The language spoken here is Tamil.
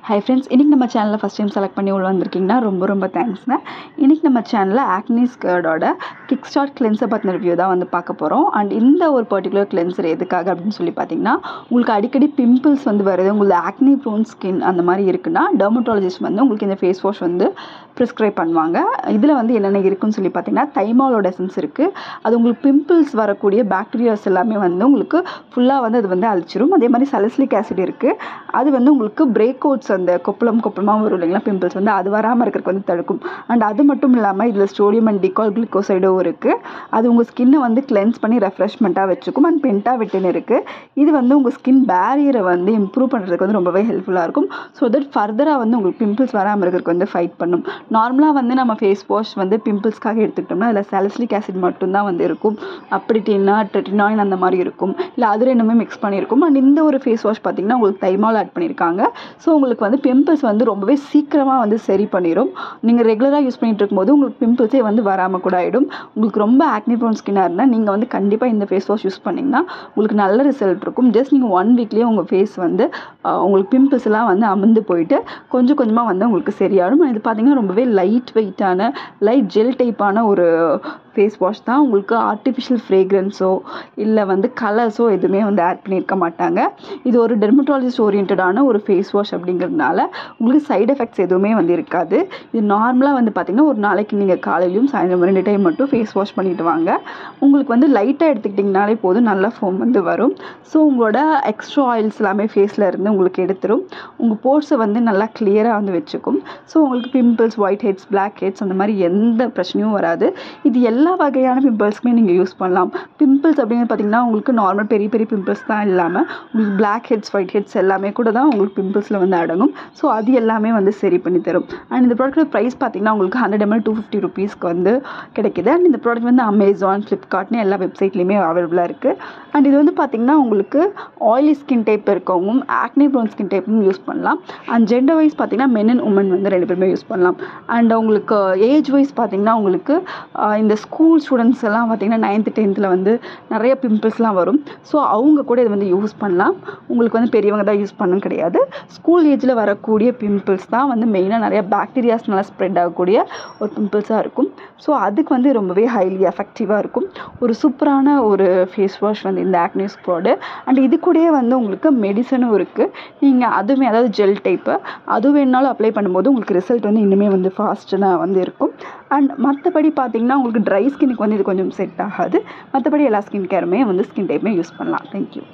ஹை ஃப்ரெண்ட்ஸ், இன்றைக்கி நம்ம சேனலில் ஃபஸ்ட் டைம் செலக்ட் பண்ணி உள்ள வந்திருக்கீங்கன்னா ரொம்ப தேங்க்ஸ்ங்க. இன்றைக்கி நம்ம சேனலில் ஆக்னி ஸ்கர்டோட கிக் ஸ்டார்ட் கிளென்சர் பற்றின ரிவ்யூ தான் வந்து பார்க்க போகிறோம். அண்ட் இந்த ஒரு பர்டிகுலர் கிளென்சர் எதுக்காக அப்படின்னு சொல்லி பார்த்தீங்கன்னா, உங்களுக்கு அடிக்கடி பிம்பிள்ஸ் வந்து வருது, உங்களுக்கு ஆக்னி ப்ரோன் ஸ்கின் அந்த மாதிரி இருக்குன்னா டெர்மட்டாலஜிஸ்ட் வந்து உங்களுக்கு இந்த ஃபேஸ் வாஷ் வந்து ப்ரிஸ்கிரைப் பண்ணுவாங்க. இதில் வந்து என்னென்ன இருக்குன்னு சொல்லி பார்த்தீங்கன்னா, தைமாலோட எசன்ஸ் இருக்குது. அது உங்களுக்கு பிம்பிள்ஸ் வரக்கூடிய பாக்டீரியாஸ் எல்லாமே வந்து உங்களுக்கு ஃபுல்லாக வந்து அது வந்து அழிச்சிரும். அதே மாதிரி சலிசிலிக் ஆசிட் இருக்குது. அது வந்து உங்களுக்கு பிரேக் அவுட்ஸ் அந்த கொப்பளமாக வரும் இல்லைங்களா, பிம்பிள்ஸ் வந்து அது வராமல் இருக்கிறதுக்கு வந்து தடுக்கும். அண்ட் அது மட்டும் இல்லாமல் இதில் ஸ்டோடியம் அண்ட் டிகால் குளுக்கோசைடும் இருக்குது. அது உங்கள் ஸ்கின்னை வந்து கிளென்ஸ் பண்ணி ரெஃப்ரெஷ்மெண்ட்டாக வச்சுக்கும். அண்ட் பென்டாவிட்டின் இருக்குது. இது வந்து உங்கள் ஸ்கின் பேரியரை வந்து இம்ப்ரூவ் பண்ணுறதுக்கு வந்து ரொம்பவே ஹெல்ப்ஃபுல்லாக இருக்கும். ஸோ தட் ஃபர்தராக வந்து உங்களுக்கு பிம்பிள்ஸ் வராமல் இருக்கிறதுக்கு வந்து ஃபைட் பண்ணும். நார்மலாக வந்து நம்ம ஃபேஸ் வாஷ் வந்து பிம்பிள்ஸ்க்காக எடுத்துக்கிட்டோம்னா அதில் சாலிசிலிக் ஆசிட் மட்டும்தான் வந்து இருக்கும். அப்படின்னா ட்ரெட்டினாயின் அந்த மாதிரி இருக்கும், இல்லை அது ரெண்டுமே மிக்ஸ் பண்ணியிருக்கும். அண்ட் இந்த ஒரு ஃபேஸ் வாஷ் பார்த்திங்கன்னா உங்களுக்கு தைமால் ஆட் பண்ணியிருக்காங்க. ஸோ உங்களுக்கு வந்து பிம்பிள்ஸ் வந்து ரொம்பவே சீக்கிரமாக வந்து சரி பண்ணிடும். நீங்கள் ரெகுலராக யூஸ் பண்ணிகிட்டு இருக்கும்போது உங்களுக்கு பிம்பிள்ஸே வந்து வராமல் கூட ஆகிடும். உங்களுக்கு ரொம்ப ஆக்னி ப்ரோன் ஸ்கின்னாக இருந்தால் நீங்கள் வந்து கண்டிப்பாக இந்த ஃபேஸ் வாஷ் யூஸ் பண்ணிங்கன்னா உங்களுக்கு நல்ல ரிசல்ட் இருக்கும். ஜஸ்ட் நீங்கள் 1 வீக்லேயே உங்கள் ஃபேஸ் வந்து உங்களுக்கு பிம்பிள்ஸ் எல்லாம் வந்து அமர்ந்து போயிட்டு கொஞ்சம் கொஞ்சமாக வந்து உங்களுக்கு சரியாகும். இது பார்த்திங்கன்னா ரொம்பவே லைட் வெயிட்டான லைட் ஜெல் டைப்பான ஒரு ஃபேஸ் வாஷ் தான். உங்களுக்கு ஆர்டிஃபிஷியல் ஃப்ரேக்ரன்ஸோ இல்லை வந்து கலர்ஸோ எதுவுமே வந்து ஆட் பண்ணியிருக்க மாட்டாங்க. இது ஒரு டெர்மட்டாலஜிஸ்ட் ஓரியன்டான ஒரு ஃபேஸ் வாஷ் அப்படிங்கிறதுனால உங்களுக்கு சைடு எஃபெக்ட்ஸ் எதுவுமே வந்து இருக்காது. இது நார்மலாக வந்து பார்த்திங்கன்னா ஒரு நாளைக்கு நீங்கள் காலையிலையும் சாயந்தரம் 2 டைம் மட்டும் ஃபேஸ் வாஷ் பண்ணிட்டு வாங்க. உங்களுக்கு வந்து லைட்டாக எடுத்துக்கிட்டிங்கனாலே போதும், நல்ல ஃபோம் வந்து வரும். ஸோ உங்களோட எக்ஸ்ட்ரா ஆயில்ஸ் எல்லாமே ஃபேஸில் இருந்து உங்களுக்கு எடுத்துரும். உங்கள் போர்ஸை வந்து நல்லா கிளியராக வந்து வச்சுக்கும். ஸோ உங்களுக்கு pimples, white heads, black heads அந்த மாதிரி எந்த பிரச்சனையும் வராது. இது எல்லா வகையான பிம்பிள்ஸ்க்குமே நீங்கள் யூஸ் பண்ணலாம். பிம்பிள்ஸ் அப்படிங்கிறது பார்த்திங்கன்னா உங்களுக்கு நார்மல் பெரிய பிம்பிள்ஸ் தான் இல்லாமல் உங்களுக்கு பிளாக் ஹெட்ஸ், ஒயிட் ஹெட்ஸ் எல்லாமே கூட தான் உங்களுக்கு பிம்பிள்ஸில் வந்து அடங்கும். ஸோ அது எல்லாமே வந்து சரி பண்ணி தரும். அண்ட் இந்த ப்ராடக்ட் ப்ரைஸ் பார்த்திங்கன்னா உங்களுக்கு 100 ml 250 rupeesக்கு வந்து கிடைக்கிது. அண்ட் இந்த ப்ராடக்ட் வந்து அமேசான், ஃப்ளிப்கார்ட்னு எல்லா வெப்சைட்லேயுமே அவைலபிளாக இருக்குது. அண்ட் இது வந்து பார்த்திங்கன்னா உங்களுக்கு ஆயிலி ஸ்கின் டைப் இருக்கவங்க, ஆக்னி ப்ரோன் ஸ்கின் டைப்பும் யூஸ் பண்ணலாம். அண்ட் ஜெண்டர் வைஸ் பார்த்திங்கன்னா மென் அண்ட் உமன் வந்து 2 பேருமே யூஸ் பண்ணலாம். அண்ட் உங்களுக்கு ஏஜ் வைஸ் பார்த்திங்கன்னா உங்களுக்கு இந்த ஸ்கூல் ஸ்டூடெண்ட்ஸ் எல்லாம் பார்த்திங்கன்னா 9th 10th வந்து நிறைய பிம்பிள்ஸ்லாம் வரும். ஸோ அவங்க கூட இதை வந்து யூஸ் பண்ணலாம். உங்களுக்கு வந்து பெரியவங்க தான் யூஸ் பண்ணணும் கிடையாது. ஸ்கூல் ஏஜில் வரக்கூடிய பிம்பிள்ஸ் தான் வந்து மெயினாக நிறைய பாக்டீரியாஸ்னால ஸ்ப்ரெட் ஆகக்கூடிய ஒரு பிம்பிள்ஸாக இருக்கும். ஸோ அதுக்கு வந்து ரொம்பவே ஹைலி எஃபெக்டிவாக இருக்கும். ஒரு சூப்பரான ஒரு ஃபேஸ் வாஷ் வந்து இந்த ஆக்னி ஸ்க்வாடு. அண்ட் இது கூடயே வந்து உங்களுக்கு மெடிசனும் இருக்குது. நீங்கள் அதுவுமே அதாவது ஜெல் டைப்பு அது வேணாலும் அப்ளை பண்ணும்போது உங்களுக்கு ரிசல்ட் வந்து இன்னுமே வந்து ஃபாஸ்ட்டாக வந்து இருக்கும். அண்ட் மற்றபடி பார்த்திங்கன்னா உங்களுக்கு ட்ரை ஸ்கின்னுக்கு வந்து இது கொஞ்சம் செட் ஆகாது. மற்றபடி எல்லா ஸ்கின் கேருமே வந்து ஸ்கின் டைப்புமே யூஸ் பண்ணலாம். தேங்க்யூ.